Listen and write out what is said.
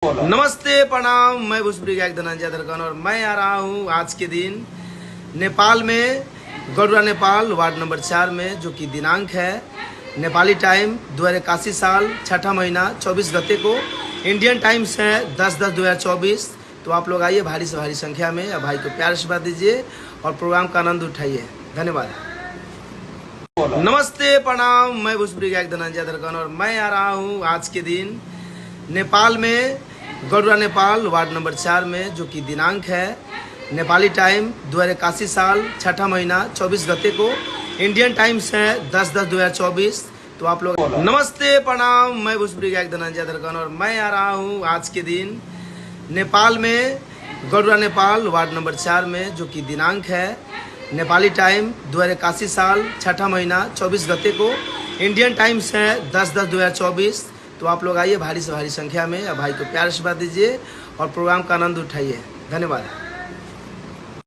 नमस्ते प्रणाम। मैं भोजपुरी गायक धनंजय दरगन और मैं आ रहा हूँ आज के दिन नेपाल में गरुड़ा नेपाल वार्ड नंबर 4 में, जो कि दिनांक है नेपाली टाइम 2081 साल 6ठा महीना 24 गते को। इंडियन टाइम्स है 10/10/2024। तो आप लोग आइए भारी से भारी संख्या में, भाई को प्यार आशीर्वाद दीजिए और प्रोग्राम का आनंद उठाइए। धन्यवाद। नमस्ते प्रणाम। मैं भोजपुरी गायक धनंजय दरगन और मैं आ रहा हूँ आज के दिन नेपाल में गरुड़ा नेपाल वार्ड नंबर 4 में, जो कि दिनांक है नेपाली टाइम 2081 साल 6ठा महीना 24 गते को। इंडियन टाइम्स है 10/10/2024। तो आप लोग नमस्ते प्रणाम। मैं भोजपुरी गायक धनंजय दरगन और मैं आ रहा हूँ आज के दिन नेपाल में गरुड़ा नेपाल वार्ड नंबर 4 में, जो कि दिनांक है नेपाली टाइम 2081 साल 6ठा महीना 24 गते को। इंडियन टाइम्स है 10/10/2024। तो आप लोग आइए भारी से भारी संख्या में, भाई को प्यार आशीर्वाद दीजिए और प्रोग्राम का आनंद उठाइए। धन्यवाद।